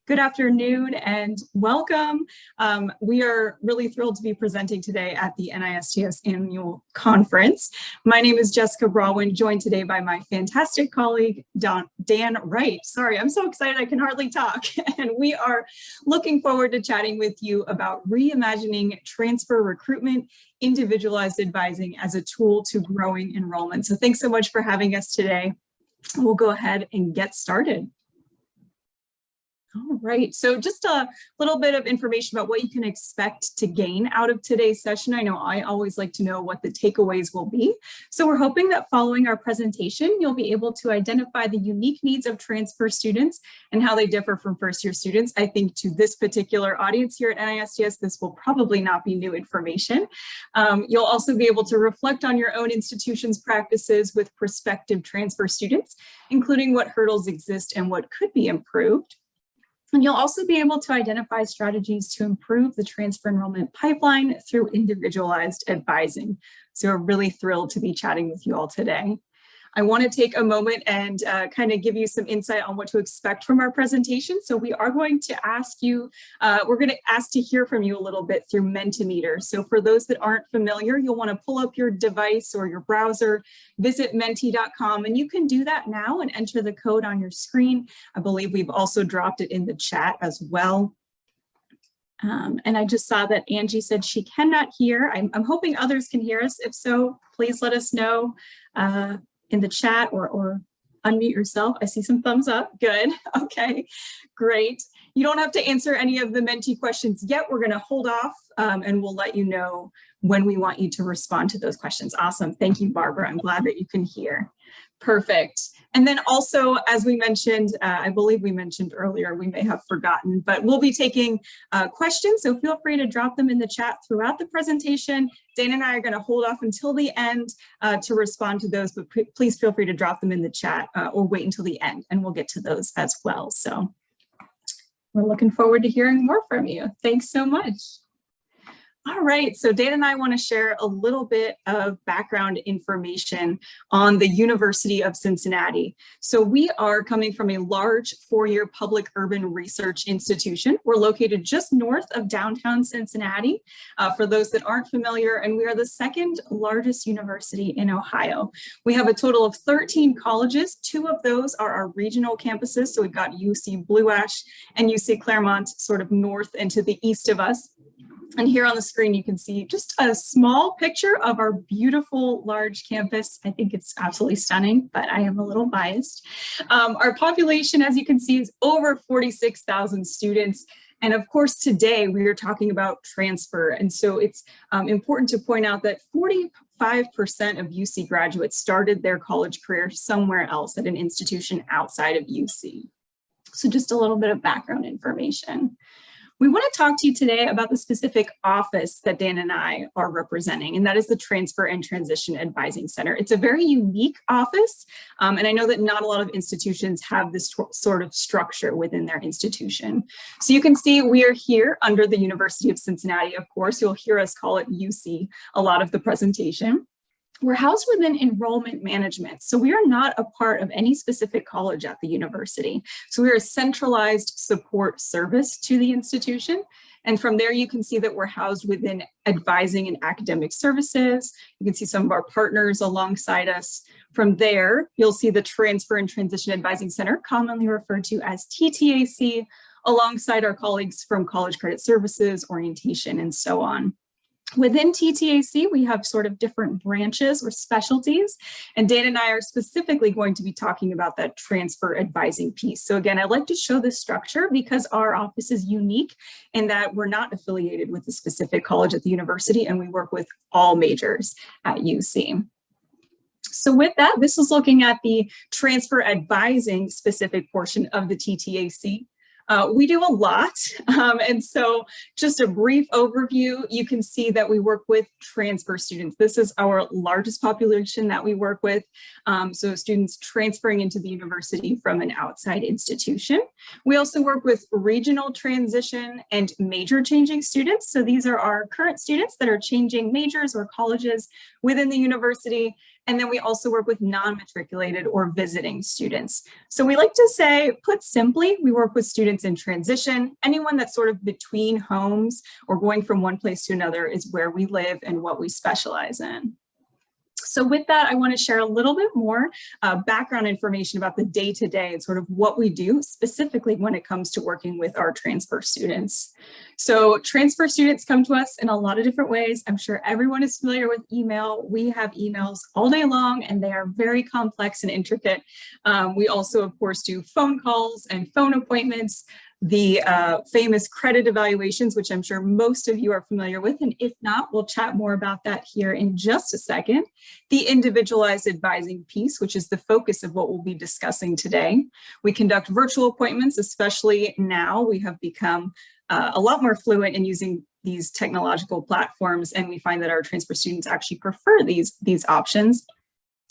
Good afternoon and welcome. We are really thrilled to be presenting today at the NISTS annual conference. My name is Jessica Brawand, joined today by my fantastic colleague, Dan Wright. Sorry, I'm so excited I can hardly talk. And we are looking forward to chatting with you about reimagining transfer recruitment, individualized advising as a tool to growing enrollment. So thanks so much for having us today. We'll go ahead and get started. All right, so just a little bit of information about what you can expect to gain out of today's session. I know I always like to know what the takeaways will be. So we're hoping that following our presentation, you'll be able to identify the unique needs of transfer students and how they differ from first-year students. I think to this particular audience here at NISTS, this will probably not be new information. You'll also be able to reflect on your own institution's practices with prospective transfer students, including what hurdles exist and what could be improved. And you'll also be able to identify strategies to improve the transfer enrollment pipeline through individualized advising. So we're really thrilled to be chatting with you all today. I want to take a moment and kind of give you some insight on what to expect from our presentation. So we are going to ask you, we're going to ask to hear from you a little bit through Mentimeter. So for those that aren't familiar, you'll want to pull up your device or your browser, visit menti.com, and you can do that now and enter the code on your screen. I believe we've also dropped it in the chat as well. And I just saw that Angie said she cannot hear. I'm hoping others can hear us. If so, please let us know in the chat or unmute yourself. I see some thumbs up. Good. Okay, great. You don't have to answer any of the Menti questions yet. We're going to hold off and we'll let you know when we want you to respond to those questions. Awesome. Thank you, Barbara. I'm glad that you can hear. Perfect. And then also, as we mentioned, I believe we mentioned earlier, we may have forgotten, but we'll be taking questions. So feel free to drop them in the chat throughout the presentation. Dan and I are going to hold off until the end to respond to those, but please feel free to drop them in the chat or wait until the end and we'll get to those as well. So we're looking forward to hearing more from you. Thanks so much. All right, so Dan and I want to share a little bit of background information on the University of Cincinnati. So we are coming from a large four-year public urban research institution. We're located just north of downtown Cincinnati, for those that aren't familiar, and we are the second largest university in Ohio. We have a total of 13 colleges. 2 of those are our regional campuses. So we've got UC Blue Ash and UC Claremont sort of north and to the east of us. And here on the screen, you can see just a small picture of our beautiful large campus. I think it's absolutely stunning, but I am a little biased. Our population, as you can see, is over 46,000 students. And of course, today we are talking about transfer. And so it's important to point out that 45% of UC graduates started their college career somewhere else at an institution outside of UC. So just a little bit of background information. We want to talk to you today about the specific office that Dan and I are representing, and that is the Transfer and Transition Advising Center. It's a very unique office, and I know that not a lot of institutions have this sort of structure within their institution. So you can see we are here under the University of Cincinnati, of course. You'll hear us call it UC a lot of the presentation. We're housed within enrollment management. So we are not a part of any specific college at the university. So we're a centralized support service to the institution. And from there, you can see that we're housed within advising and academic services. You can see some of our partners alongside us. From there, you'll see the Transfer and Transition Advising Center, commonly referred to as TTAC, alongside our colleagues from College Credit Services, Orientation, and so on. Within TTAC, we have sort of different branches or specialties, and Dan and I are specifically going to be talking about that transfer advising piece. So again, I like to show this structure because our office is unique in that we're not affiliated with a specific college at the university, and we work with all majors at UC. So with that, this is looking at the transfer advising specific portion of the TTAC. We do a lot, and so just a brief overview, you can see that we work with transfer students. This is our largest population that we work with, so students transferring into the university from an outside institution. We also work with regional transition and major changing students. So these are our current students that are changing majors or colleges within the university. And then we also work with non-matriculated or visiting students. So we like to say, put simply, we work with students in transition. Anyone that's sort of between homes or going from one place to another is where we live and what we specialize in. So with that, I want to share a little bit more background information about the day-to-day and sort of what we do specifically when it comes to working with our transfer students. So transfer students come to us in a lot of different ways. I'm sure everyone is familiar with email. We have emails all day long and they are very complex and intricate. We also, of course, do phone calls and phone appointments, the famous credit evaluations, which I'm sure most of you are familiar with. And if not, we'll chat more about that here in just a second. The individualized advising piece, which is the focus of what we'll be discussing today. We conduct virtual appointments, especially now. We have become a lot more fluent in using these technological platforms, and we find that our transfer students actually prefer these options.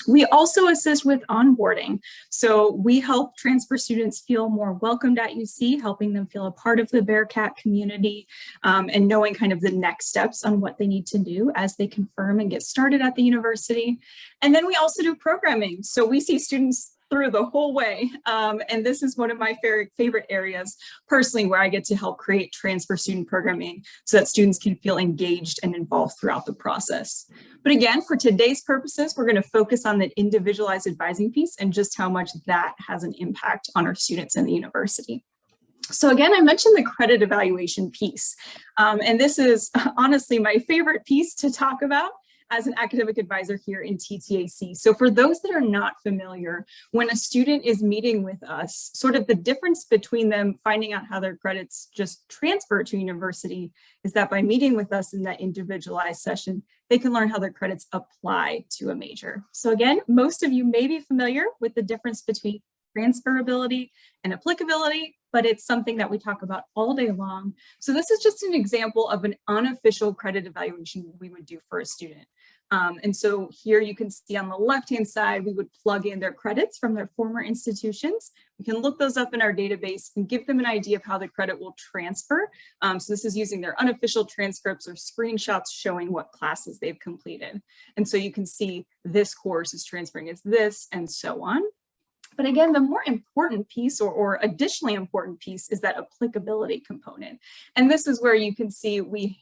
We also assist with onboarding. So we help transfer students feel more welcomed at UC, helping them feel a part of the Bearcat community and knowing kind of the next steps on what they need to do as they confirm and get started at the university. And then we also do programming. So we see students through the whole way. And this is one of my favorite areas personally, where I get to help create transfer student programming so that students can feel engaged and involved throughout the process. But again, for today's purposes, we're going to focus on the individualized advising piece and just how much that has an impact on our students in the university. So again, I mentioned the credit evaluation piece, and this is honestly my favorite piece to talk about as an academic advisor here in TTAC. So for those that are not familiar, when a student is meeting with us, sort of the difference between them finding out how their credits just transfer to university is that by meeting with us in that individualized session, they can learn how their credits apply to a major. So again, most of you may be familiar with the difference between transferability and applicability, but it's something that we talk about all day long. So this is just an example of an unofficial credit evaluation we would do for a student. And so here you can see on the left-hand side, we would plug in their credits from their former institutions. We can look those up in our database and give them an idea of how the credit will transfer. So this is using their unofficial transcripts or screenshots showing what classes they've completed. And so you can see this course is transferring as this and so on. But again, the more important piece or additionally important piece is that applicability component. And this is where you can see we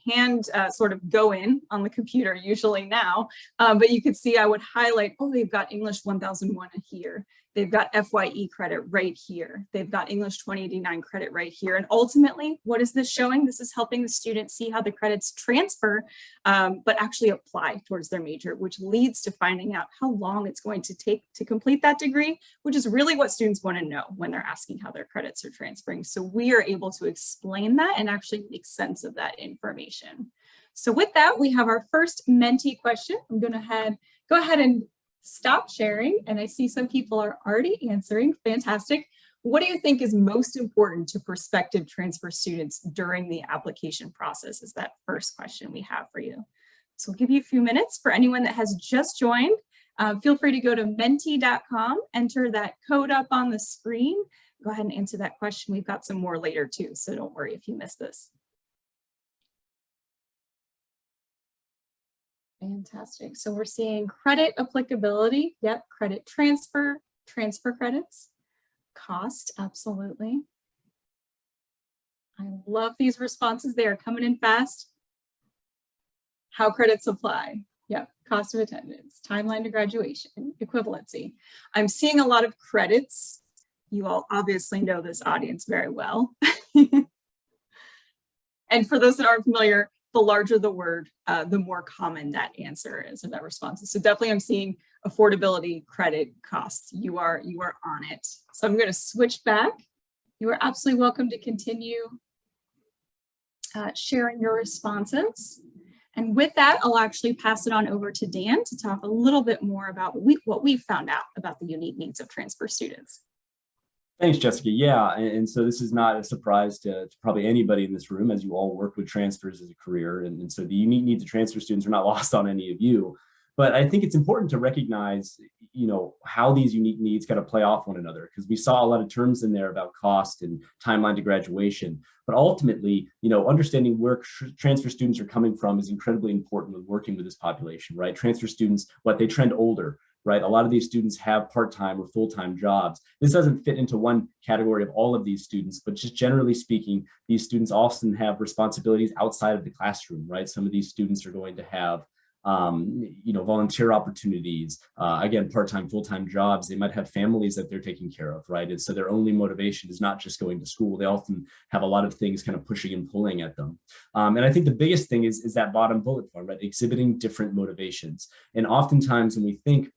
sort of go in on the computer usually now, but you can see I would highlight, oh, they've got English 1001 here. They've got FYE credit right here. They've got English 2089 credit right here. And ultimately, what is this showing? This is helping the student see how the credits transfer, but actually apply towards their major, which leads to finding out how long it's going to take to complete that degree, which is really what students want to know when they're asking how their credits are transferring. So we are able to explain that and actually make sense of that information. So with that, we have our first mentee question. I'm going to go ahead and stop sharing, and I see some people are already answering. Fantastic. What do you think is most important to prospective transfer students during the application process is that first question we have for you. So we'll give you a few minutes. For anyone that has just joined, feel free to go to mentee.com, enter that code up on the screen. Go ahead and answer that question. We've got some more later too, so don't worry if you miss this. Fantastic. So we're seeing credit applicability. Yep. Credit transfer credits, cost. Absolutely. I love these responses. They are coming in fast. How credits apply. Yep. Cost of attendance, timeline to graduation, equivalency. I'm seeing a lot of credits. You all obviously know this audience very well. And for those that aren't familiar, the larger the word, the more common that answer is of that response. So definitely I'm seeing affordability, credit, costs. You are on it. So I'm going to switch back. You are absolutely welcome to continue sharing your responses. And with that, I'll actually pass it on over to Dan to talk a little bit more about what we've found out about the unique needs of transfer students. Thanks, Jessica. Yeah, and so this is not a surprise to probably anybody in this room, as you all work with transfers as a career. And so the unique needs of transfer students are not lost on any of you. But I think it's important to recognize, how these unique needs kind of play off one another, because we saw a lot of terms in there about cost and timeline to graduation. But ultimately, understanding where transfer students are coming from is incredibly important when working with this population, right? Transfer students, they trend older. right? A lot of these students have part-time or full-time jobs. This doesn't fit into one category of all of these students, but just generally speaking, these students often have responsibilities outside of the classroom, right? Some of these students are going to have volunteer opportunities, again, part-time, full-time jobs. They might have families that they're taking care of, right? And so their only motivation is not just going to school. They often have a lot of things kind of pushing and pulling at them. And I think the biggest thing is that bottom bullet point, right? Exhibiting different motivations. And oftentimes when we think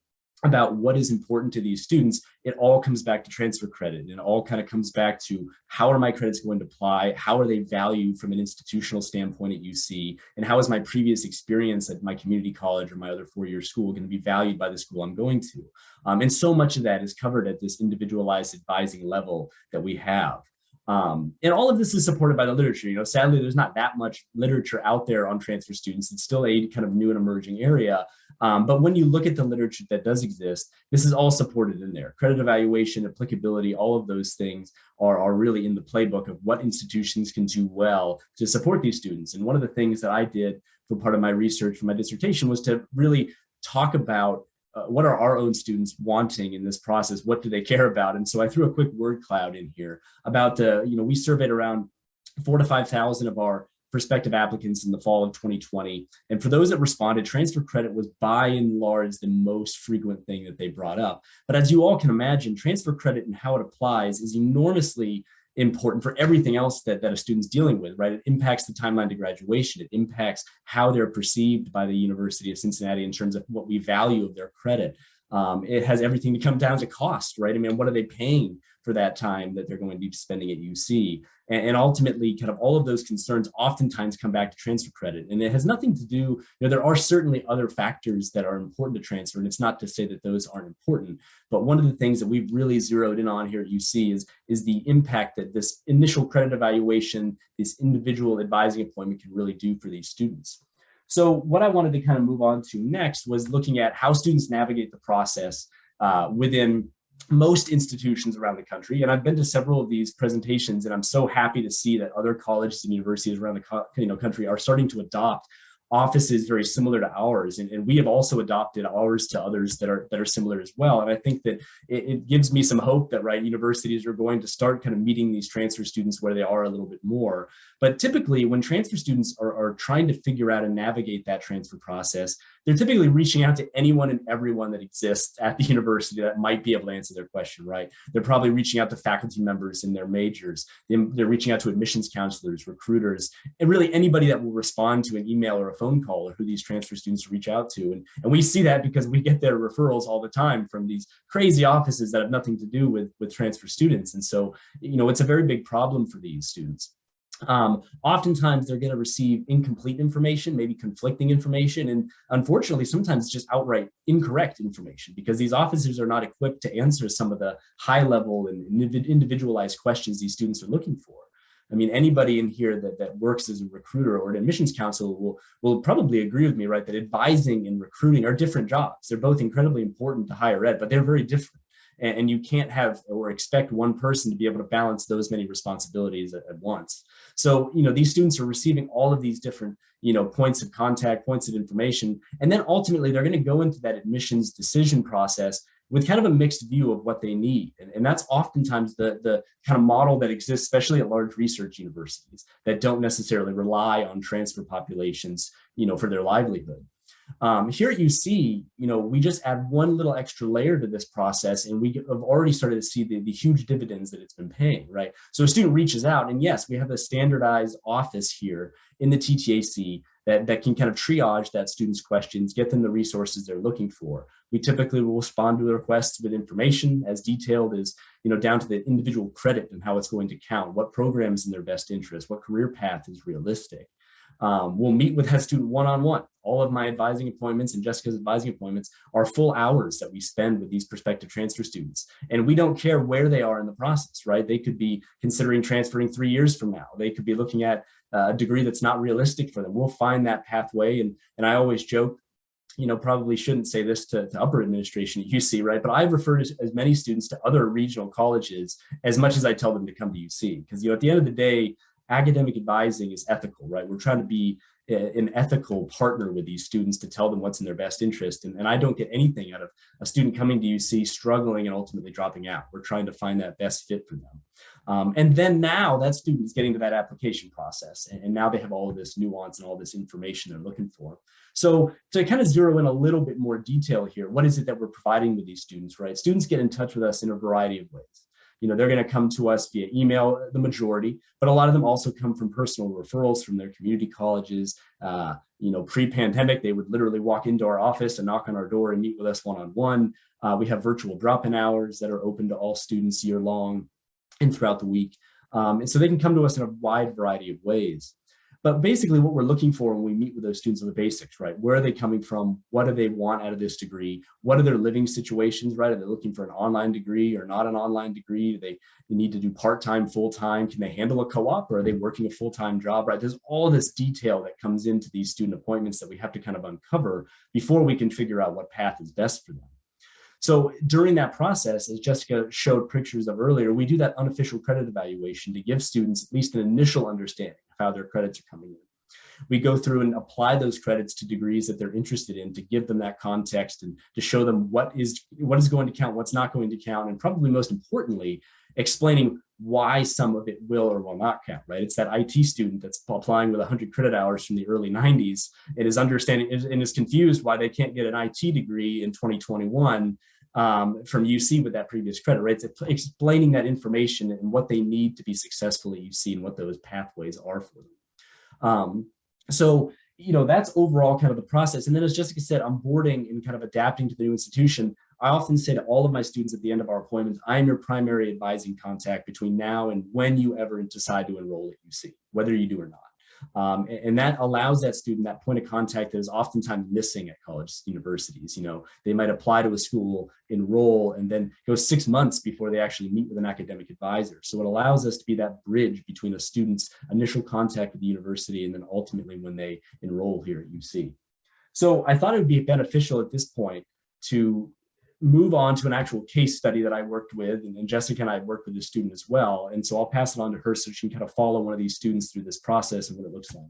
about what is important to these students, it all comes back to transfer credit, and it all kind of comes back to how are my credits going to apply? How are they valued from an institutional standpoint at UC? And how is my previous experience at my community college or my other four-year school going to be valued by the school I'm going to? And so much of that is covered at this individualized advising level that we have. And all of this is supported by the literature. Sadly, there's not that much literature out there on transfer students. It's still a kind of new and emerging area. But when you look at the literature that does exist, this is all supported in there. Credit evaluation, applicability, all of those things are really in the playbook of what institutions can do well to support these students. And one of the things that I did for part of my research for my dissertation was to really talk about what are our own students wanting in this process? What do they care about? And so I threw a quick word cloud in here about we surveyed around 4,000 to 5,000 of our prospective applicants in the fall of 2020. And for those that responded, transfer credit was by and large the most frequent thing that they brought up. But as you all can imagine, transfer credit and how it applies is enormously important for everything else that a student's dealing with, right? It impacts the timeline to graduation. It impacts how they're perceived by the University of Cincinnati in terms of what we value of their credit. It has everything to come down to cost, right? I mean, what are they paying for that time that they're going to be spending at UC? And ultimately, kind of all of those concerns oftentimes come back to transfer credit. And it has nothing to do, there are certainly other factors that are important to transfer, and it's not to say that those aren't important. But one of the things that we've really zeroed in on here at UC is the impact that this initial credit evaluation, this individual advising appointment can really do for these students. So what I wanted to kind of move on to next was looking at how students navigate the process within most institutions around the country. And I've been to several of these presentations, and I'm so happy to see that other colleges and universities around the country are starting to adopt offices very similar to ours. And we have also adopted ours to others that are similar as well. And I think that it gives me some hope that, right, universities are going to start kind of meeting these transfer students where they are a little bit more. But typically when transfer students are trying to figure out and navigate that transfer process, they're typically reaching out to anyone and everyone that exists at the university that might be able to answer their question, right? They're probably reaching out to faculty members in their majors. They're reaching out to admissions counselors, recruiters, and really anybody that will respond to an email or a phone call or who these transfer students reach out to. And we see that because we get their referrals all the time from these crazy offices that have nothing to do with transfer students. And so, it's a very big problem for these students. Oftentimes they're going to receive incomplete information, maybe conflicting information, and unfortunately sometimes just outright incorrect information because these officers are not equipped to answer some of the high level and individualized questions these students are looking for. I mean, anybody in here that works as a recruiter or an admissions counselor will probably agree with me, right, that advising and recruiting are different jobs. They're both incredibly important to higher ed, but they're very different. And you can't have or expect one person to be able to balance those many responsibilities at once. So, these students are receiving all of these different, points of contact, points of information, and then ultimately they're going to go into that admissions decision process with kind of a mixed view of what they need. And that's oftentimes the kind of model that exists, especially at large research universities that don't necessarily rely on transfer populations, for their livelihood. Here at UC, we just add one little extra layer to this process, and we have already started to see the huge dividends that it's been paying, right? So a student reaches out, and yes, we have a standardized office here in the TTAC that can kind of triage that student's questions, get them the resources they're looking for. We typically will respond to the requests with information as detailed as, down to the individual credit and how it's going to count, what programs in their best interest, what career path is realistic. We'll meet with that student one-on-one. All of my advising appointments and Jessica's advising appointments are full hours that we spend with these prospective transfer students. And we don't care where they are in the process, right? They could be considering transferring 3 years from now. They could be looking at a degree that's not realistic for them. We'll find that pathway. And I always joke, probably shouldn't say this to upper administration at UC, right? But I've referred as many students to other regional colleges as much as I tell them to come to UC. Because, at the end of the day, academic advising is ethical, right? We're trying to be an ethical partner with these students to tell them what's in their best interest. And I don't get anything out of a student coming to UC struggling and ultimately dropping out. We're trying to find that best fit for them. And then now that student's getting to that application process, and now they have all of this nuance and all this information they're looking for. So to kind of zero in a little bit more detail here, what is it that we're providing with these students, right? Students get in touch with us in a variety of ways. They're going to come to us via email, the majority, but a lot of them also come from personal referrals from their community colleges. Pre-pandemic, they would literally walk into our office and knock on our door and meet with us one-on-one. We have virtual drop-in hours that are open to all students year long and throughout the week. And so they can come to us in a wide variety of ways. But basically what we're looking for when we meet with those students are the basics, right? Where are they coming from? What do they want out of this degree? What are their living situations, right? Are they looking for an online degree or not an online degree? Do they need to do part-time, full-time? Can they handle a co-op, or are they working a full-time job, right? There's all this detail that comes into these student appointments that we have to kind of uncover before we can figure out what path is best for them. So during that process, as Jessica showed pictures of earlier, we do that unofficial credit evaluation to give students at least an initial understanding of how their credits are coming in. We go through and apply those credits to degrees that they're interested in to give them that context and to show them what is going to count, what's not going to count, and probably most importantly, explaining why some of it will or will not count, right? It's that IT student that's applying with 100 credit hours from the early 90s and is understanding and is confused why they can't get an IT degree in 2021 from UC with that previous credit, right? It's explaining that information and what they need to be successful at UC and what those pathways are for them. So, that's overall kind of the process. And then as Jessica said, onboarding and kind of adapting to the new institution, I often say to all of my students at the end of our appointments, I'm your primary advising contact between now and when you ever decide to enroll at UC, whether you do or not. And that allows that student that point of contact that is oftentimes missing at college universities. They might apply to a school, enroll, and then go 6 months before they actually meet with an academic advisor. So it allows us to be that bridge between a student's initial contact with the university and then ultimately when they enroll here at UC. So I thought it would be beneficial at this point to move on to an actual case study that I worked with, and Jessica and I worked with the student as well. And so I'll pass it on to her so she can kind of follow one of these students through this process and what it looks like.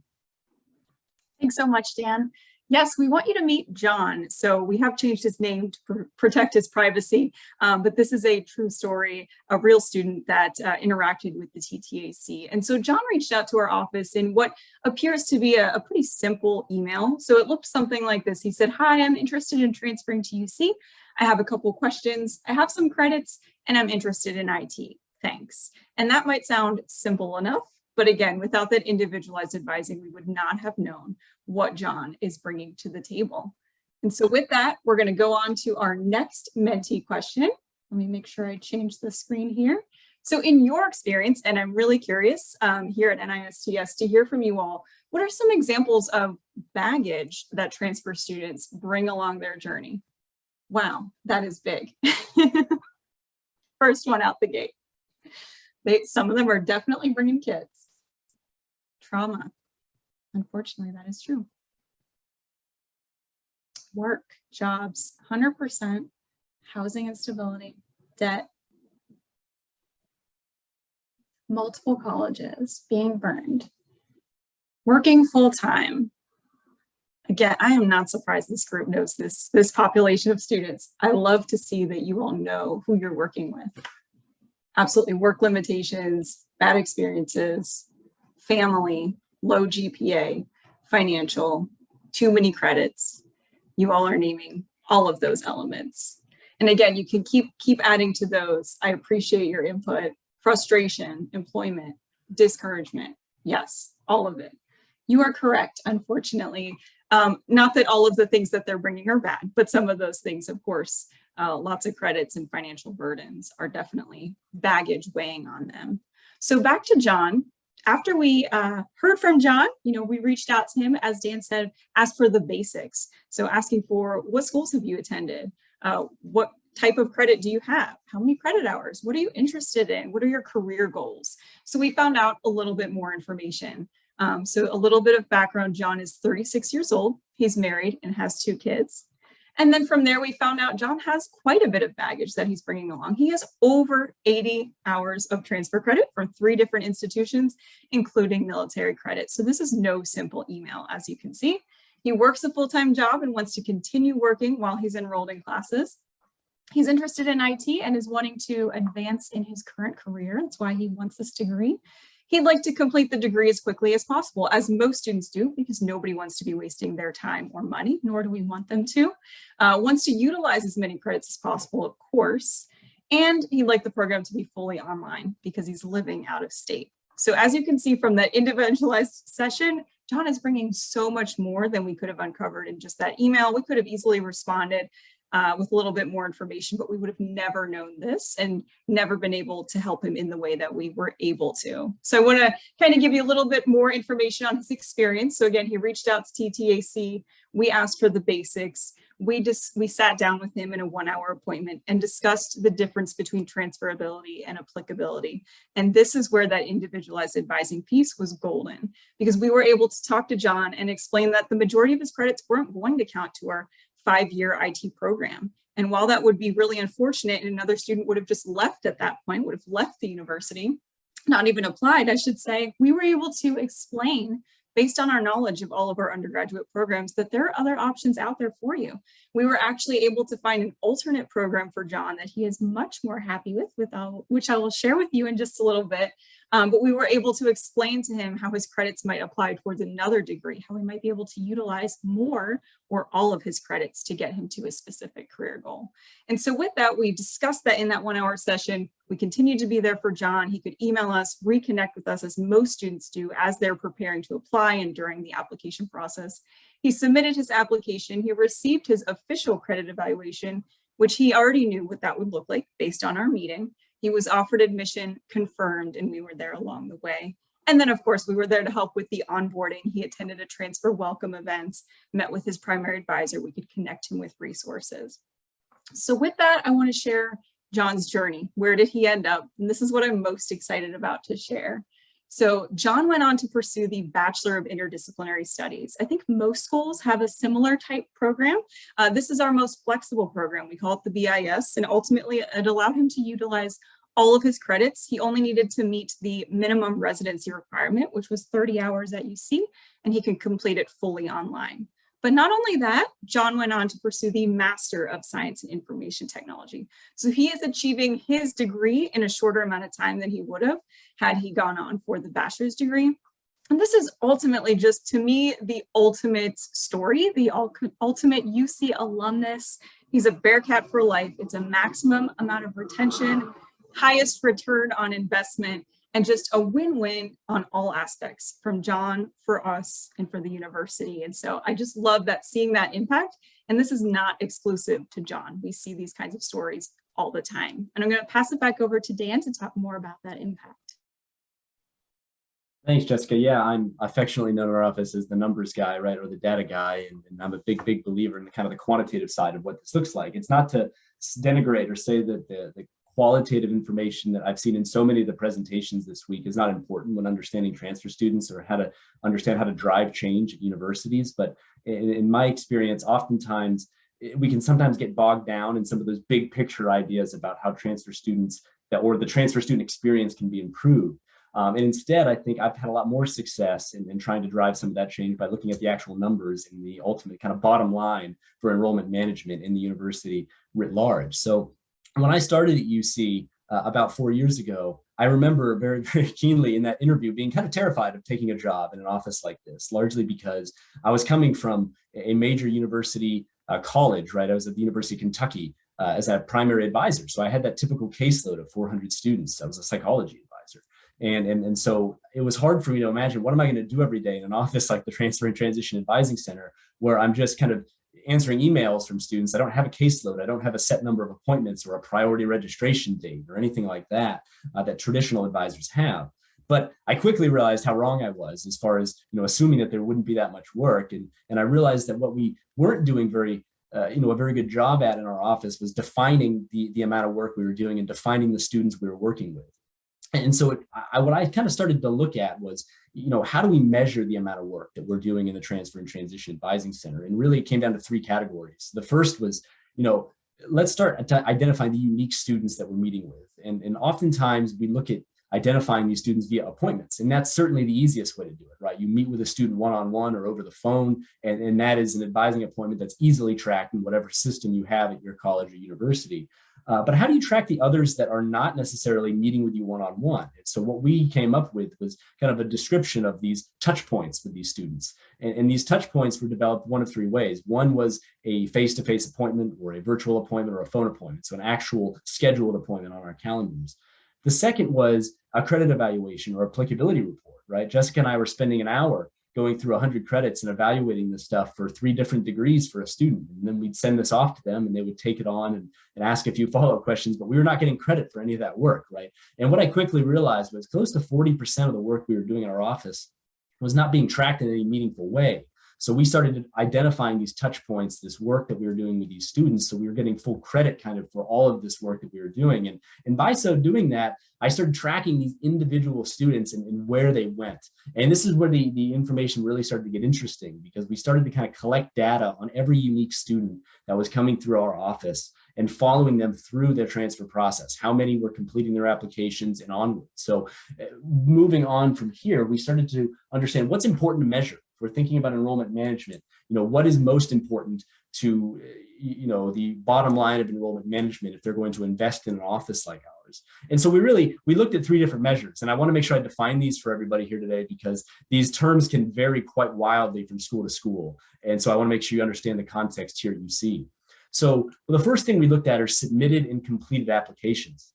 Thanks so much, Dan. Yes, we want you to meet John. So we have changed his name to protect his privacy, but this is a true story, a real student that interacted with the TTAC. And so John reached out to our office in what appears to be a pretty simple email. So it looked something like this. He said, "Hi, I'm interested in transferring to UC. I have a couple questions. I have some credits and I'm interested in IT. Thanks." And that might sound simple enough, but again, without that individualized advising, we would not have known what John is bringing to the table. And so with that, we're going to go on to our next mentee question. Let me make sure I change the screen here. So in your experience, and I'm really curious here at NISTS to hear from you all, what are some examples of baggage that transfer students bring along their journey? Wow, that is big. First one out the gate. Some of them are definitely bringing kids. Trauma. Unfortunately, that is true. Work, jobs, 100%, housing instability, debt, multiple colleges, being burned, working full-time. Again, I am not surprised this group knows this population of students. I love to see that you all know who you're working with. Absolutely, work limitations, bad experiences, family, low GPA, financial, too many credits. You all are naming all of those elements. And again, you can keep adding to those. I appreciate your input. Frustration, employment, discouragement. Yes, all of it. You are correct, unfortunately. Not that all of the things that they're bringing are bad, but some of those things, of course, lots of credits and financial burdens are definitely baggage weighing on them. So back to John. After we heard from John, we reached out to him, as Dan said, asked for the basics. So asking for what schools have you attended? What type of credit do you have? How many credit hours? What are you interested in? What are your career goals? So we found out a little bit more information. So a little bit of background, John is 36 years old. He's married and has 2 kids. And then from there, we found out John has quite a bit of baggage that he's bringing along. He has over 80 hours of transfer credit from 3 different institutions, including military credit. So this is no simple email, as you can see. He works a full-time job and wants to continue working while he's enrolled in classes. He's interested in IT and is wanting to advance in his current career. That's why he wants this degree. He'd like to complete the degree as quickly as possible, as most students do, because nobody wants to be wasting their time or money, nor do we want them to. Wants to utilize as many credits as possible, of course. And he'd like the program to be fully online because he's living out of state. So as you can see from that individualized session, John is bringing so much more than we could have uncovered in just that email. We could have easily responded with a little bit more information, but we would have never known this and never been able to help him in the way that we were able to. So I want to kind of give you a little bit more information on his experience. So again, he reached out to TTAC. We asked for the basics. We sat down with him in a 1-hour appointment and discussed the difference between transferability and applicability. And this is where that individualized advising piece was golden, because we were able to talk to John and explain that the majority of his credits weren't going to count to our 5-year IT program. And while that would be really unfortunate, and another student would have just left at that point, would have left the university, not even applied, I should say, we were able to explain, based on our knowledge of all of our undergraduate programs, that there are other options out there for you. We were actually able to find an alternate program for John that he is much more happy with, which I will share with you in just a little bit. But we were able to explain to him how his credits might apply towards another degree, how he might be able to utilize more or all of his credits to get him to a specific career goal. And so with that, we discussed that in that 1-hour session. We continued to be there for John. He could email us, reconnect with us, as most students do as they're preparing to apply and during the application process. He submitted his application. He received his official credit evaluation, which he already knew what that would look like based on our meeting. He was offered admission, confirmed, and we were there along the way. And then, of course, we were there to help with the onboarding. He attended a transfer welcome event, met with his primary advisor. We could connect him with resources. So with that, I want to share John's journey. Where did he end up? And this is what I'm most excited about to share. So John went on to pursue the Bachelor of Interdisciplinary Studies. I think most schools have a similar type program. This is our most flexible program. We call it the BIS, and ultimately it allowed him to utilize all of his credits. He only needed to meet the minimum residency requirement, which was 30 hours at UC, and he can complete it fully online. But not only that, John went on to pursue the Master of Science in Information Technology. So he is achieving his degree in a shorter amount of time than he would have had he gone on for the bachelor's degree. And this is ultimately just, to me, the ultimate story, the ultimate UC alumnus. He's a Bearcat for life. It's a maximum amount of retention, highest return on investment, and just a win-win on all aspects, from John, for us, and for the university. And so I just love that, seeing that impact. And this is not exclusive to John. We see these kinds of stories all the time. And I'm going to pass it back over to Dan to talk more about that impact. Thanks, Jessica. Yeah, I'm affectionately known in our office as the numbers guy, right, or the data guy. And I'm a big believer in the kind of the quantitative side of what this looks like. It's not to denigrate or say that the qualitative information that I've seen in so many of the presentations this week is not important when understanding transfer students or how to understand how to drive change at universities. But in my experience, oftentimes we can sometimes get bogged down in some of those big picture ideas about how transfer students or the transfer student experience can be improved. And instead, I think I've had a lot more success in trying to drive some of that change by looking at the actual numbers and the ultimate kind of bottom line for enrollment management in the university writ large. So when I started at UC about 4 years ago, I remember very keenly in that interview being kind of terrified of taking a job in an office like this, largely because I was coming from a major university college, right? I was at the University of Kentucky as a primary advisor. So I had that typical caseload of 400 students. I was a psychology advisor. And so it was hard for me to imagine, what am I going to do every day in an office like the Transfer and Transition Advising Center, where I'm just kind of answering emails from students. I don't have a caseload. I don't have a set number of appointments or a priority registration date or anything like that that traditional advisors have. But I quickly realized how wrong I was as far as, assuming that there wouldn't be that much work. And I realized that what we weren't doing a very good job at in our office was defining the amount of work we were doing and defining the students we were working with. And so what I kind of started to look at was, how do we measure the amount of work that we're doing in the Transfer and Transition Advising Center? And really it came down to 3 categories. The first was, let's start identifying the unique students that we're meeting with. And oftentimes we look at identifying these students via appointments. And that's certainly the easiest way to do it, right? You meet with a student one-on-one or over the phone, and that is an advising appointment that's easily tracked in whatever system you have at your college or university. But how do you track the others that are not necessarily meeting with you one-on-one? So what we came up with was kind of a description of these touch points with these students. And these touch points were developed one of 3 ways. One was a face-to-face appointment or a virtual appointment or a phone appointment. So an actual scheduled appointment on our calendars. The second was a credit evaluation or applicability report, right? Jessica and I were spending an hour going through 100 credits and evaluating this stuff for 3 different degrees for a student. And then we'd send this off to them and they would take it on and ask a few follow-up questions, but we were not getting credit for any of that work, right? And what I quickly realized was close to 40% of the work we were doing in our office was not being tracked in any meaningful way. So we started identifying these touch points, this work that we were doing with these students. So we were getting full credit kind of for all of this work that we were doing. And by so doing that, I started tracking these individual students and where they went. And this is where the information really started to get interesting, because we started to kind of collect data on every unique student that was coming through our office and following them through their transfer process, how many were completing their applications and onward. So moving on from here, we started to understand what's important to measure. If we're thinking about enrollment management, what is most important to, the bottom line of enrollment management if they're going to invest in an office like ours. And so we looked at 3 different measures, and I want to make sure I define these for everybody here today, because these terms can vary quite wildly from school to school. And so I want to make sure you understand the context here at UC. So the first thing we looked at are submitted and completed applications.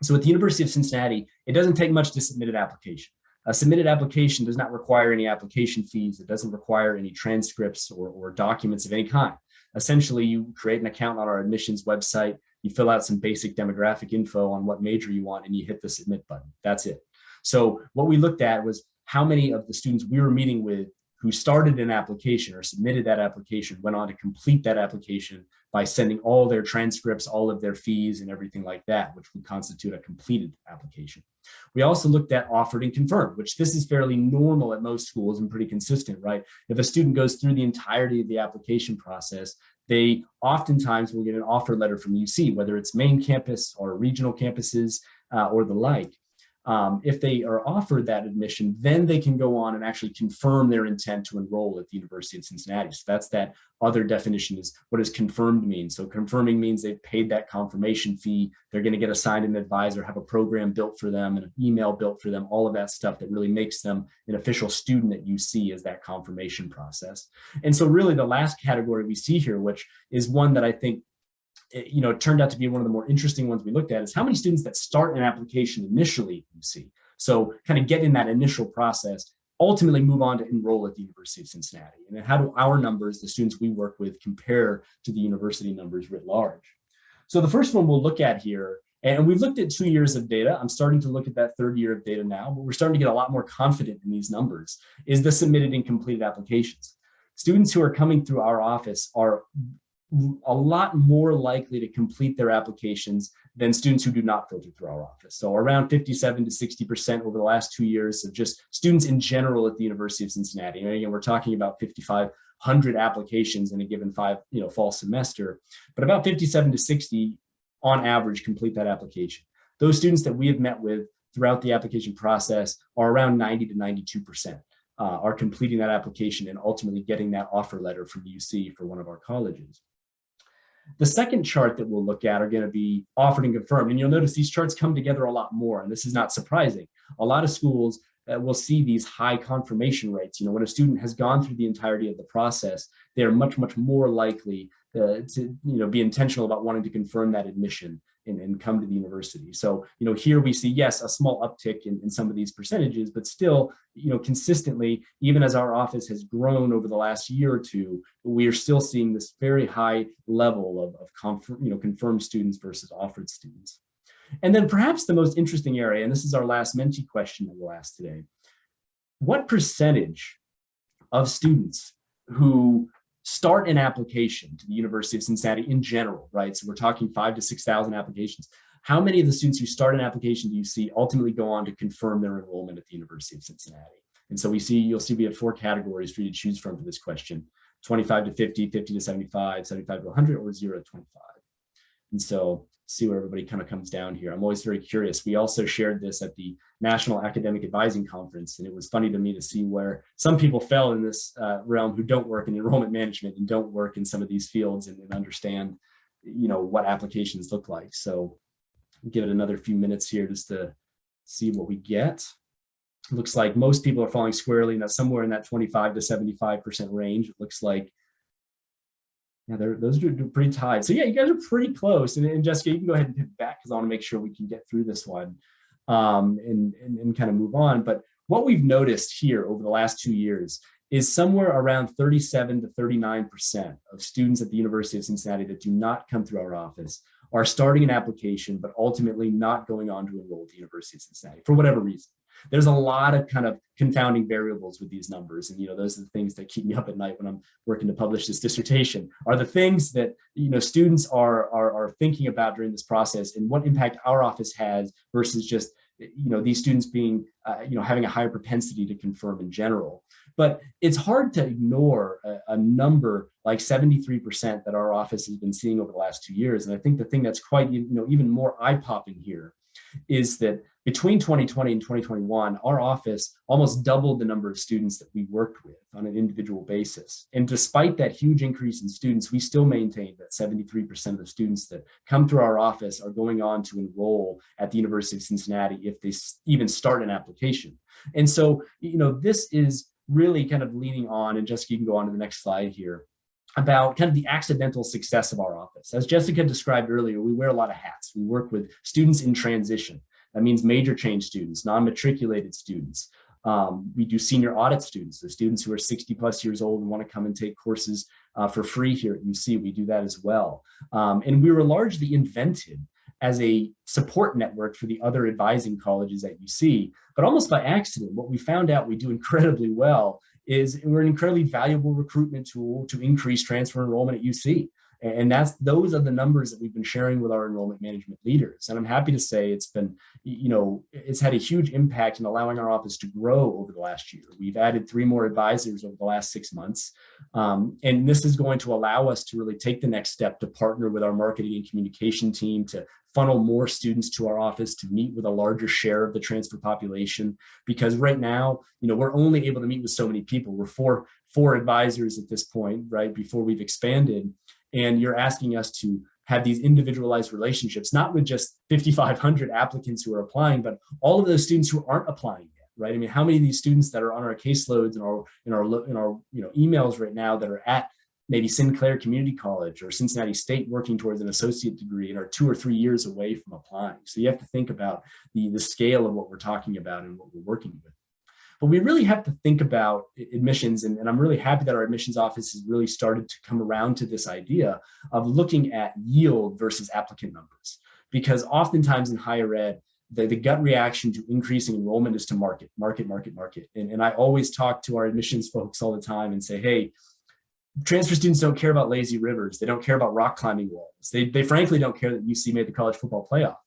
So at the University of Cincinnati, it doesn't take much to submit an application. A submitted application does not require any application fees. It doesn't require any transcripts or documents of any kind. Essentially, you create an account on our admissions website, you fill out some basic demographic info on what major you want, and you hit the submit button. That's it. So what we looked at was how many of the students we were meeting with who started an application or submitted that application went on to complete that application by sending all their transcripts, all of their fees and everything like that, which would constitute a completed application. We also looked at offered and confirmed, which this is fairly normal at most schools and pretty consistent, right? If a student goes through the entirety of the application process, they oftentimes will get an offer letter from UC, whether it's main campus or regional campuses or the like. If they are offered that admission, then they can go on and actually confirm their intent to enroll at the University of Cincinnati. So that's that other definition, is what does confirmed mean? So confirming means they've paid that confirmation fee. They're going to get assigned an advisor, have a program built for them, and an email built for them, all of that stuff that really makes them an official student at UC, is that confirmation process. And so really the last category we see here, which is one that I think it turned out to be one of the more interesting ones we looked at, is how many students that start an application initially you see. So kind of get in that initial process, ultimately move on to enroll at the University of Cincinnati. And then how do our numbers, the students we work with, compare to the university numbers writ large? So the first one we'll look at here, and we've looked at 2 years of data. I'm starting to look at that 3rd year of data now, but we're starting to get a lot more confident in these numbers, is the submitted and completed applications. Students who are coming through our office are a lot more likely to complete their applications than students who do not filter through our office. So around 57 to 60% over the last 2 years of just students in general at the University of Cincinnati. And again, we're talking about 5,500 applications in a given fall semester, but about 57 to 60 on average complete that application. Those students that we have met with throughout the application process are around 90 to 92%. Are completing that application and ultimately getting that offer letter from UC for one of our colleges. The second chart that we'll look at are going to be offered and confirmed. And you'll notice these charts come together a lot more, and this is not surprising. A lot of schools will see these high confirmation rates. When a student has gone through the entirety of the process, they are much, much more likely to be intentional about wanting to confirm that admission and come to the university. So, here we see, yes, a small uptick in some of these percentages, but still, consistently, even as our office has grown over the last year or two, we are still seeing this very high level of confirmed students versus offered students. And then perhaps the most interesting area, and this is our last Menti question that we'll ask today: what percentage of students who start an application to the University of Cincinnati in general, right? So we're talking 5,000 to 6,000 applications. how many of the students who start an application to UC ultimately go on to confirm their enrollment at the University of Cincinnati? And so you'll see we have 4 categories for you to choose from for this question: 25 to 50, 50 to 75, 75 to 100, or 0 to 25. And so see where everybody kind of comes down here. I'm always very curious. We also shared this at the National Academic Advising Conference, and it was funny to me to see where some people fell in this realm who don't work in enrollment management and don't work in some of these fields and understand, what applications look like. So give it another few minutes here just to see what we get. Looks like most people are falling squarely somewhere in that 25 to 75% range. It looks like, yeah, those are pretty tied. So yeah, you guys are pretty close. And Jessica, you can go ahead and hit back because I want to make sure we can get through this one and kind of move on. But what we've noticed here over the last 2 years is somewhere around 37 to 39% of students at the University of Cincinnati that do not come through our office are starting an application, but ultimately not going on to enroll at the University of Cincinnati for whatever reason. There's a lot of kind of confounding variables with these numbers. And, those are the things that keep me up at night when I'm working to publish this dissertation, are the things that, students are thinking about during this process and what impact our office has versus just, these students being, having a higher propensity to confirm in general. But it's hard to ignore a number like 73% that our office has been seeing over the last 2 years. And I think the thing that's quite, even more eye-popping here is that between 2020 and 2021, our office almost doubled the number of students that we worked with on an individual basis. And despite that huge increase in students, we still maintain that 73% of the students that come through our office are going on to enroll at the University of Cincinnati if they even start an application. And so, this is really kind of leaning on, and Jessica, you can go on to the next slide here, about kind of the accidental success of our office. As Jessica described earlier, we wear a lot of hats. We work with students in transition. That means major change students, non-matriculated students. We do senior audit students, so students who are 60 plus years old and want to come and take courses for free here at UC. We do that as well. And we were largely invented as a support network for the other advising colleges at UC, but almost by accident, what we found out we do incredibly well is we're an incredibly valuable recruitment tool to increase transfer enrollment at UC. And those are the numbers that we've been sharing with our enrollment management leaders. And I'm happy to say it's been, it's had a huge impact in allowing our office to grow over the last year. We've added 3 more advisors over the last 6 months. And this is going to allow us to really take the next step to partner with our marketing and communication team to funnel more students to our office to meet with a larger share of the transfer population. Because right now, we're only able to meet with so many people. We're four advisors at this point, right, before we've expanded. And you're asking us to have these individualized relationships, not with just 5,500 applicants who are applying, but all of those students who aren't applying yet, right? I mean, how many of these students that are on our caseloads and in our emails right now that are at maybe Sinclair Community College or Cincinnati State working towards an associate degree and are 2 or 3 years away from applying? So you have to think about the scale of what we're talking about and what we're working with. But we really have to think about admissions, and I'm really happy that our admissions office has really started to come around to this idea of looking at yield versus applicant numbers. Because oftentimes in higher ed, the gut reaction to increasing enrollment is to market. And I always talk to our admissions folks all the time and say, hey, transfer students don't care about lazy rivers. They don't care about rock climbing walls. They frankly don't care that UC made the college football playoff.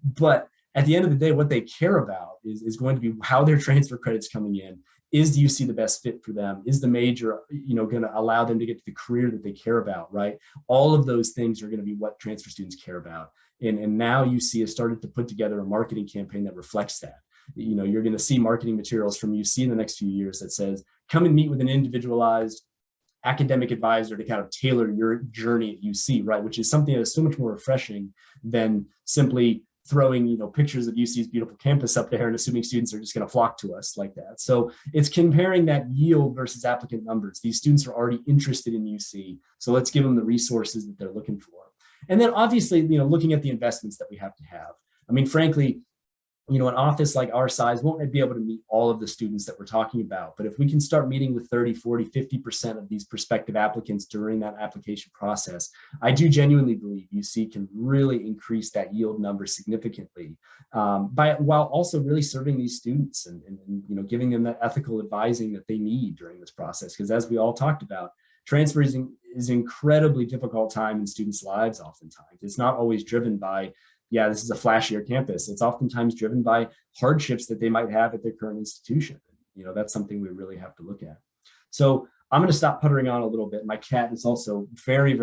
But at the end of the day, what they care about is going to be how their transfer credits coming in. Is UC the best fit for them? Is the major, going to allow them to get to the career that they care about, right? All of those things are going to be what transfer students care about. And now UC has started to put together a marketing campaign that reflects that. You're going to see marketing materials from UC in the next few years that says, come and meet with an individualized academic advisor to kind of tailor your journey at UC, right? Which is something that is so much more refreshing than simply throwing pictures of UC's beautiful campus up there and assuming students are just going to flock to us like that. So it's comparing that yield versus applicant numbers. These students are already interested in UC, so let's give them the resources that they're looking for. And then obviously, looking at the investments that we have to have. I mean, frankly, an office like our size won't be able to meet all of the students that we're talking about. But if we can start meeting with 30, 40, 50% of these prospective applicants during that application process, I do genuinely believe UC can really increase that yield number significantly while also really serving these students and giving them that ethical advising that they need during this process. Because as we all talked about, transfer is an incredibly difficult time in students' lives oftentimes. It's not always driven by yeah, this is a flashier campus. It's oftentimes driven by hardships that they might have at their current institution. You know, that's something we really have to look at. So I'm going to stop puttering on a little bit. My cat is also very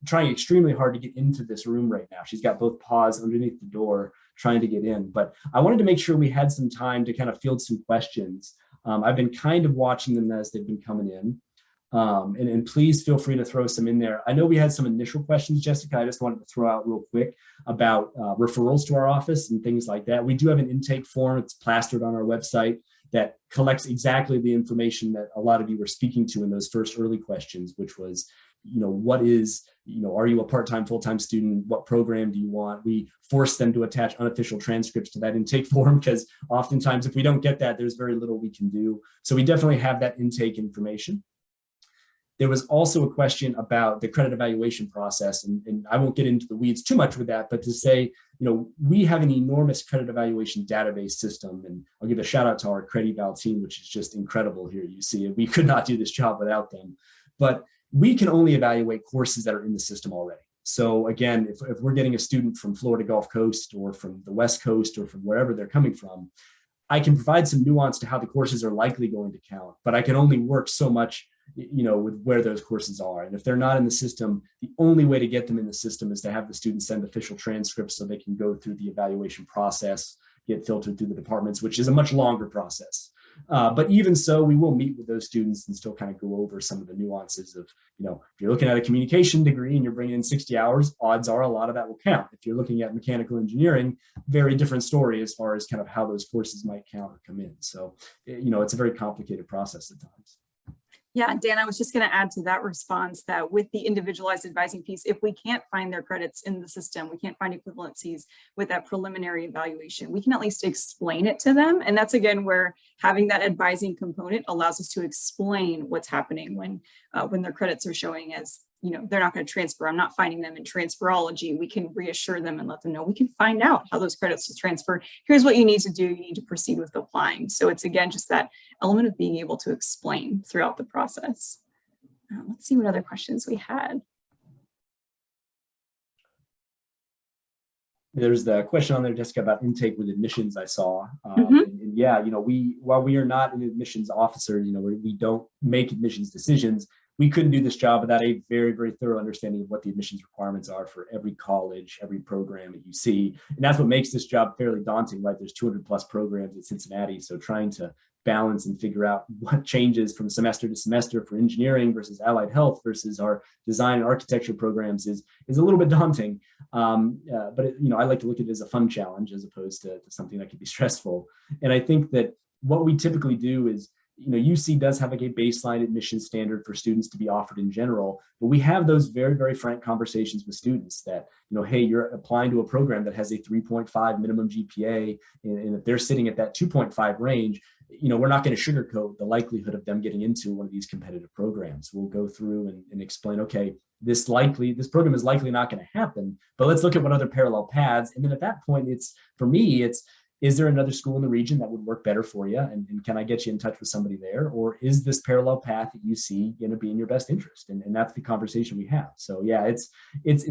trying extremely hard to get into this room right now. She's got both paws underneath the door trying to get in. But I wanted to make sure we had some time to kind of field some questions. I've been kind of watching them as they've been coming in. And please feel free to throw some in there. I know we had some initial questions, Jessica. I just wanted to throw out real quick about referrals to our office and things like that. We do have an intake form. It's plastered on our website that collects exactly the information that a lot of you were speaking to in those first early questions, which was, you know, what is, you know, are you a part-time, full-time student? What program do you want? We force them to attach unofficial transcripts to that intake form because oftentimes if we don't get that, there's very little we can do. So we definitely have that intake information. There was also a question about the credit evaluation process, and I won't get into the weeds too much with that, but to say, you know, we have an enormous credit evaluation database system, and I'll give a shout out to our credit eval team, which is just incredible here. You see it. We could not do this job without them, but we can only evaluate courses that are in the system already. So again, if we're getting a student from Florida Gulf Coast or from the West Coast or from wherever they're coming from, I can provide some nuance to how the courses are likely going to count, but I can only work so much, you know, with where those courses are. And if they're not in the system, the only way to get them in the system is to have the students send official transcripts so they can go through the evaluation process, get filtered through the departments, which is a much longer process. But even so, we will meet with those students and still kind of go over some of the nuances of, you know, if you're looking at a communication degree and you're bringing in 60 hours, odds are a lot of that will count. If you're looking at mechanical engineering, very different story as far as kind of how those courses might count or come in. So, you know, it's a very complicated process at times. Yeah, Dan, I was just going to add to that response that with the individualized advising piece, if we can't find their credits in the system, we can't find equivalencies with that preliminary evaluation, we can at least explain it to them. And that's, again, where having that advising component allows us to explain what's happening when their credits are showing as, you know, they're not going to transfer. I'm not finding them in transferology. We can reassure them and let them know we can find out how those credits will transfer. Here's what you need to do. You need to proceed with applying. So it's, again, just that element of being able to explain throughout the process. Let's see what other questions we had. There's the question on there, Jessica, about intake with admissions I saw. And yeah, you know, while we are not an admissions officer, you know, we don't make admissions decisions, we couldn't do this job without a very thorough understanding of what the admissions requirements are for every college, every program that you see. And that's what makes this job fairly daunting, right? There's 200 plus programs at Cincinnati. So trying to balance and figure out what changes from semester to semester for engineering versus allied health versus our design and architecture programs is a little bit daunting. But you know, I like to look at it as a fun challenge as opposed to something that could be stressful. And I think that what we typically do is, you know, UC does have like a baseline admission standard for students to be offered in general, but we have those very frank conversations with students that, you know, hey, you're applying to a program that has a 3.5 minimum GPA, and if they're sitting at that 2.5 range, you know, we're not going to sugarcoat the likelihood of them getting into one of these competitive programs. We'll go through and explain, okay, this program is likely not going to happen, but let's look at what other parallel paths. And then at that point, for me, is there another school in the region that would work better for you? And can I get you in touch with somebody there? Or is this parallel path that you see going to be in your best interest? And that's the conversation we have. So yeah, it's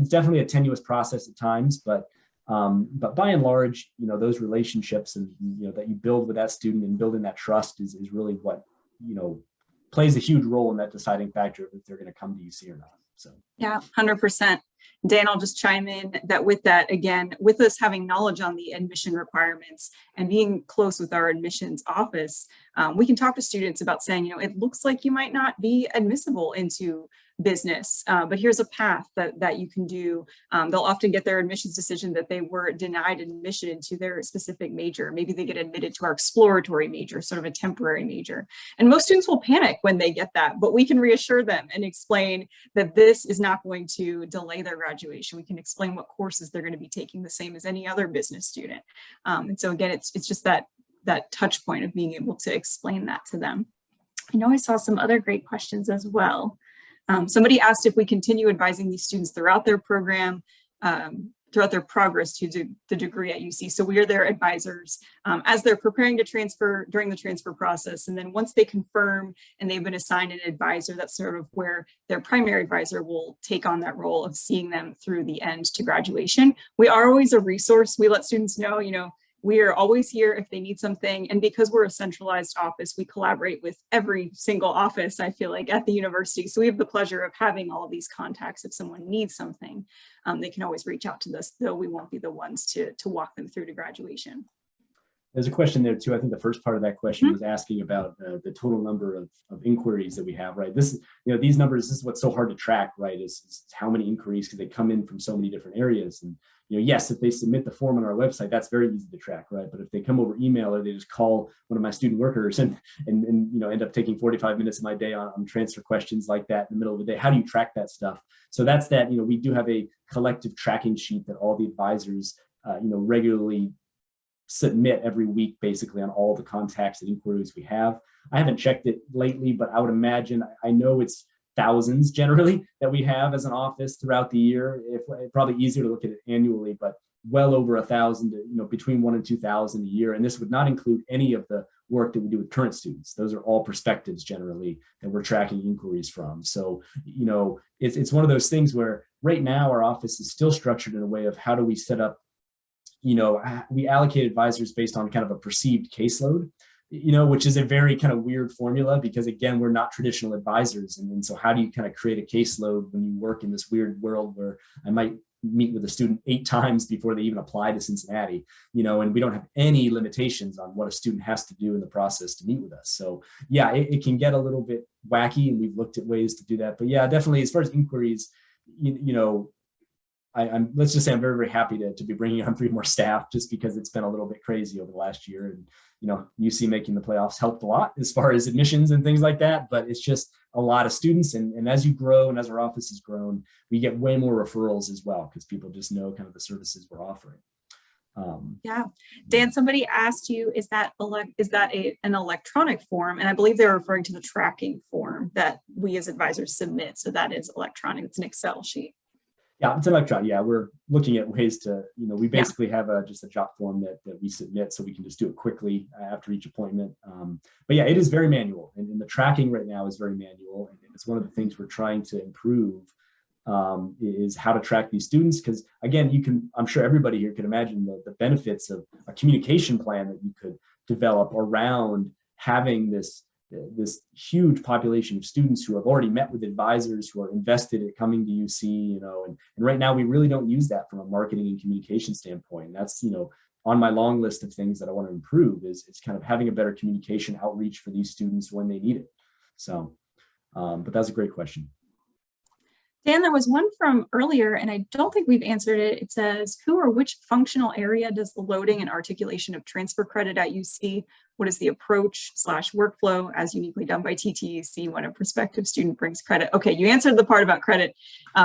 definitely a tenuous process at times, but by and large, you know, those relationships and, you know, that you build with that student and building that trust is really what, you know, plays a huge role in that deciding factor if they're going to come to UC or not. So yeah, 100%. Dan, I'll just chime in that with that, again, with us having knowledge on the admission requirements and being close with our admissions office, we can talk to students about saying, you know, it looks like you might not be admissible into business, but here's a path that you can do. They'll often get their admissions decision that they were denied admission into their specific major. Maybe they get admitted to our exploratory major, sort of a temporary major. And most students will panic when they get that, but we can reassure them and explain that this is not going to delay their graduation. We can explain what courses they're going to be taking the same as any other business student. And so again, it's just that touch point of being able to explain that to them. I know I saw some other great questions as well. Somebody asked if we continue advising these students throughout their program throughout their progress to the degree at UC. So we are their advisors as they're preparing to transfer during the transfer process. And then once they confirm and they've been assigned an advisor, that's sort of where their primary advisor will take on that role of seeing them through the end to graduation. We are always a resource. We let students know, we are always here if they need something. And because we're a centralized office, we collaborate with every single office, I feel like, at the university. So we have the pleasure of having all of these contacts. If someone needs something, they can always reach out to us, though we won't be the ones to walk them through to graduation. There's a question there too. I think the first part of that question was asking about the total number of inquiries that we have, right? This is, these numbers, this is what's so hard to track, right? Is how many inquiries, because they come in from so many different areas. And, yes, if they submit the form on our website, that's very easy to track, right? But if they come over email or they just call one of my student workers and end up taking 45 minutes of my day on transfer questions like that in the middle of the day, how do you track that stuff? So that's that, we do have a collective tracking sheet that all the advisors, regularly submit every week, basically, on all the contacts and inquiries we have. I haven't checked it lately, but I would imagine, I know it's thousands generally that we have as an office throughout the year. Probably easier to look at it annually, but well over 1,000, between 1,000 and 2,000 a year. And this would not include any of the work that we do with current students. Those are all prospectives generally that we're tracking inquiries from. So, it's one of those things where right now our office is still structured in a way of how do we set up, we allocate advisors based on kind of a perceived caseload, which is a very kind of weird formula because, again, we're not traditional advisors. And so how do you kind of create a caseload when you work in this weird world where I might meet with a student 8 times before they even apply to Cincinnati, and we don't have any limitations on what a student has to do in the process to meet with us. So yeah, it can get a little bit wacky, and we've looked at ways to do that. But yeah, definitely as far as inquiries, let's just say I'm very, very happy to be bringing on 3 more staff just because it's been a little bit crazy over the last year. And, UC making the playoffs helped a lot as far as admissions and things like that, but it's just a lot of students. And as you grow and as our office has grown, we get way more referrals as well because people just know kind of the services we're offering. Yeah. Dan, somebody asked you, is that an electronic form? And I believe they're referring to the tracking form that we as advisors submit. So that is electronic. It's an Excel sheet. Yeah, it's electronic. Yeah, we're looking at ways to, we basically have just a job form that we submit so we can just do it quickly after each appointment. But yeah, it is very manual, and the tracking right now is very manual. And it's one of the things we're trying to improve is how to track these students. Because again, I'm sure everybody here could imagine the benefits of a communication plan that you could develop around having this huge population of students who have already met with advisors who are invested at coming to UC, and right now we really don't use that from a marketing and communication standpoint. And that's, on my long list of things that I want to improve is kind of having a better communication outreach for these students when they need it. So, but that's a great question. Dan, there was one from earlier, and I don't think we've answered it. It says, who or which functional area does the loading and articulation of transfer credit at UC? What is the approach/workflow as uniquely done by TTUC when a prospective student brings credit? Okay, you answered the part about credit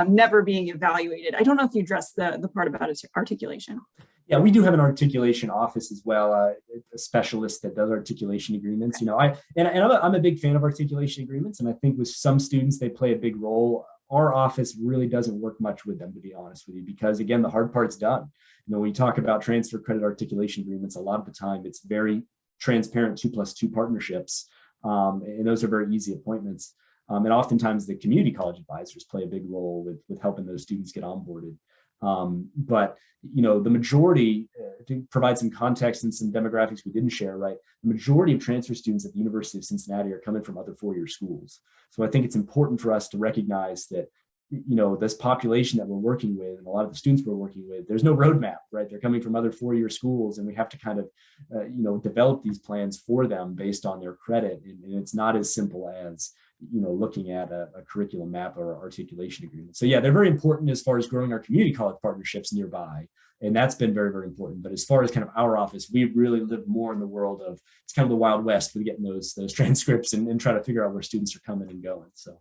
never being evaluated. I don't know if you addressed the part about articulation. Yeah, we do have an articulation office as well, a specialist that does articulation agreements. I'm a big fan of articulation agreements, and I think with some students, they play a big role. Our office really doesn't work much with them, to be honest with you, because again, the hard part's done. When you talk about transfer credit articulation agreements, a lot of the time it's very transparent 2+2 partnerships. And those are very easy appointments. And oftentimes the community college advisors play a big role with helping those students get onboarded. But the majority, to provide some context and some demographics we didn't share, right? The majority of transfer students at the University of Cincinnati are coming from other 4-year schools. So I think it's important for us to recognize that, this population that we're working with and a lot of the students we're working with, there's no roadmap, right? They're coming from other 4-year schools, and we have to kind of, develop these plans for them based on their credit. And it's not as simple as, looking at a curriculum map or articulation agreement. So yeah, they're very important as far as growing our community college partnerships nearby. And that's been very, very important. But as far as kind of our office, we really live more in the world of, it's kind of the Wild West with getting those transcripts and try to figure out where students are coming and going. So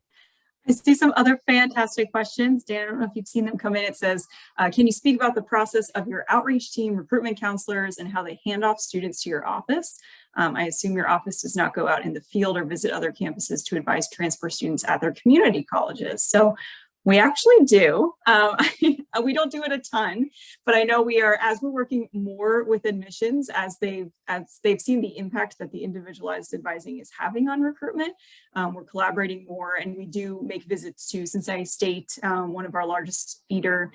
I see some other fantastic questions. Dan, I don't know if you've seen them come in. It says, can you speak about the process of your outreach team, recruitment counselors, and how they hand off students to your office? I assume your office does not go out in the field or visit other campuses to advise transfer students at their community colleges. So We actually do. We don't do it a ton, but I know we are, as we're working more with admissions, as they've seen the impact that the individualized advising is having on recruitment, we're collaborating more, and we do make visits to Cincinnati State, one of our largest feeder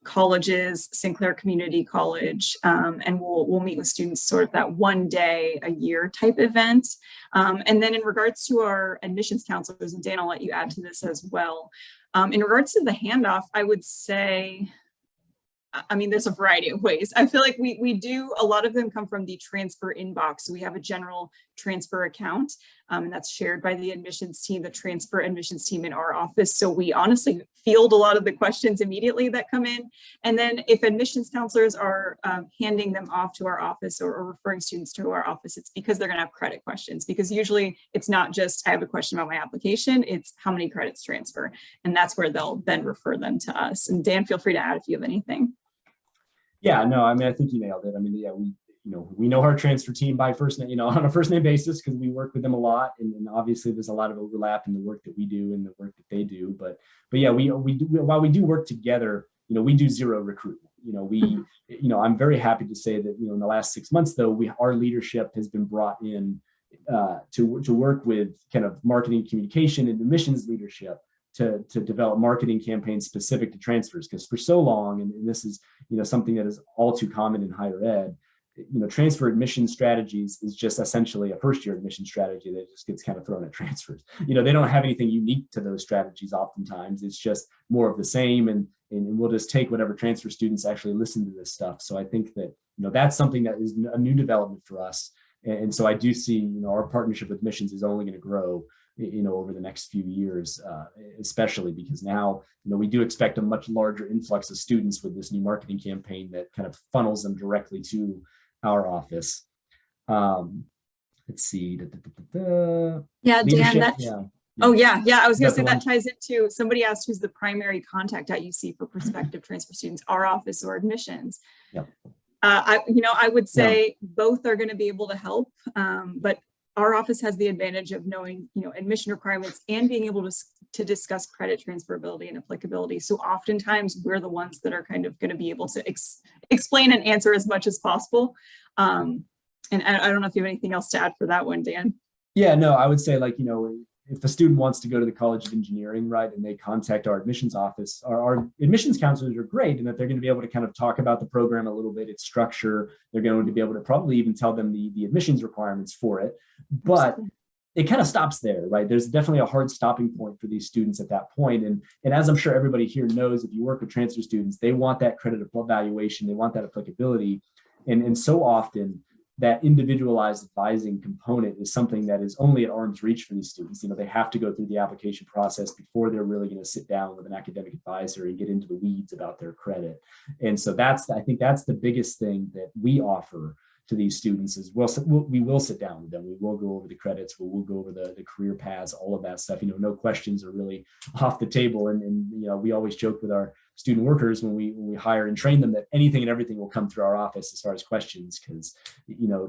colleges, Sinclair Community College, and we'll meet with students sort of that one day a year type event. And then in regards to our admissions counselors, and Dan, I'll let you add to this as well. In regards to the handoff, I would say, I mean, there's a variety of ways. I feel like we do, a lot of them come from the transfer inbox. So we have a general transfer account, and that's shared by the admissions team, the transfer admissions team in our office. So we honestly field a lot of the questions immediately that come in. And then if admissions counselors are handing them off to our office or referring students to our office, it's because they're going to have credit questions, because usually it's not just, I have a question about my application, it's how many credits transfer. And that's where they'll then refer them to us. And Dan, feel free to add if you have anything. Yeah, no, I mean, I think you nailed it. I mean, yeah, we know our transfer team by first name, on a first name basis, because we work with them a lot, and obviously there's a lot of overlap in the work that we do and the work that they do. But yeah, we do, while we do work together, we do zero recruitment. I'm very happy to say that in the last 6 months, though, our leadership has been brought in to work with kind of marketing, communication, and admissions leadership to develop marketing campaigns specific to transfers, because for so long, and this is something that is all too common in higher ed, transfer admission strategies is just essentially a first-year admission strategy that just gets kind of thrown at transfers. They don't have anything unique to those strategies. Oftentimes it's just more of the same, and we'll just take whatever transfer students actually listen to this stuff. So I think that that's something that is a new development for us, and so I do see our partnership with admissions is only going to grow over the next few years, especially because now, we do expect a much larger influx of students with this new marketing campaign that kind of funnels them directly to our office. Let's see. Yeah, Dan, yeah. Oh, yeah. I was going to say that ties into, somebody asked who's the primary contact at UC for prospective transfer students, our office or admissions. Yeah. I would say both are going to be able to help, but our office has the advantage of knowing, admission requirements and being able to discuss credit transferability and applicability. So oftentimes we're the ones that are kind of going to be able to explain and answer as much as possible. And I don't know if you have anything else to add for that one, Dan. Yeah, no, I would say if a student wants to go to the College of Engineering, right, and they contact our admissions office, our admissions counselors are great in that they're going to be able to kind of talk about the program a little bit, its structure. They're going to be able to probably even tell them the admissions requirements for it. But it kind of stops there, right? There's definitely a hard stopping point for these students at that point. And as I'm sure everybody here knows, if you work with transfer students, they want that credit evaluation, they want that applicability. And so often, that individualized advising component is something that is only at arm's reach for these students. They have to go through the application process before they're really going to sit down with an academic advisor and get into the weeds about their credit. And so I think that's the biggest thing that we offer to these students is we will sit down with them. We will go over the credits. We'll go over the career paths, all of that stuff. No questions are really off the table. And we always joke with our student workers when we hire and train them that anything and everything will come through our office as far as questions, because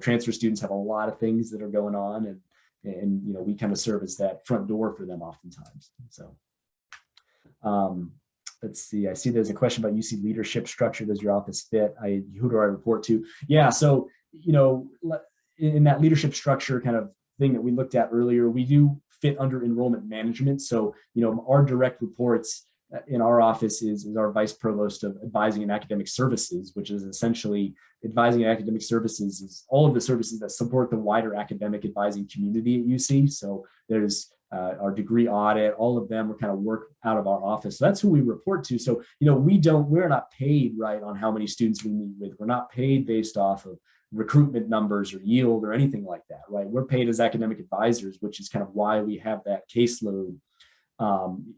transfer students have a lot of things that are going on, and we kind of serve as that front door for them oftentimes. So let's see, I see there's a question about UC leadership structure. Does your office fit? Who do I report to? Yeah, so in that leadership structure kind of thing that we looked at earlier, we do fit under enrollment management. So our direct reports in our office is our vice provost of advising and academic services, which is essentially advising and academic services is all of the services that support the wider academic advising community at UC. So there's our degree audit, all of them are kind of work out of our office. So that's who we report to. So, we're not paid right on how many students we meet with. We're not paid based off of recruitment numbers or yield or anything like that, right? We're paid as academic advisors, which is kind of why we have that caseload.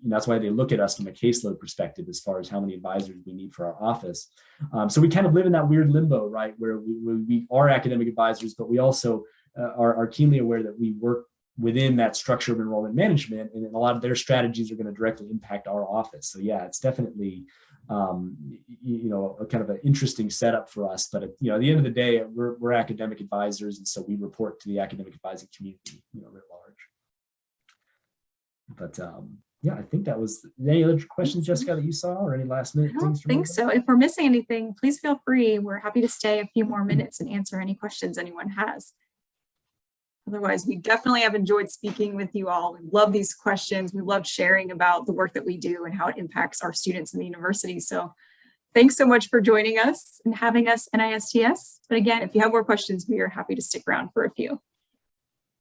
That's why they look at us from a caseload perspective as far as how many advisors we need for our office. So we kind of live in that weird limbo, right, where we are academic advisors, but we also are keenly aware that we work within that structure of enrollment management, and a lot of their strategies are going to directly impact our office. So yeah, it's definitely a kind of an interesting setup for us. But at the end of the day, we're academic advisors, and so we report to the academic advising community, writ large. But Yeah, I think that was, any other questions, Jessica, that you saw, or any last minute I things? don't think so. If we're missing anything, please feel free. We're happy to stay a few more minutes and answer any questions anyone has. Otherwise, we definitely have enjoyed speaking with you all. We love these questions. We love sharing about the work that we do and how it impacts our students in the university. So thanks so much for joining us and having us NISTS. But again, if you have more questions, we are happy to stick around for a few.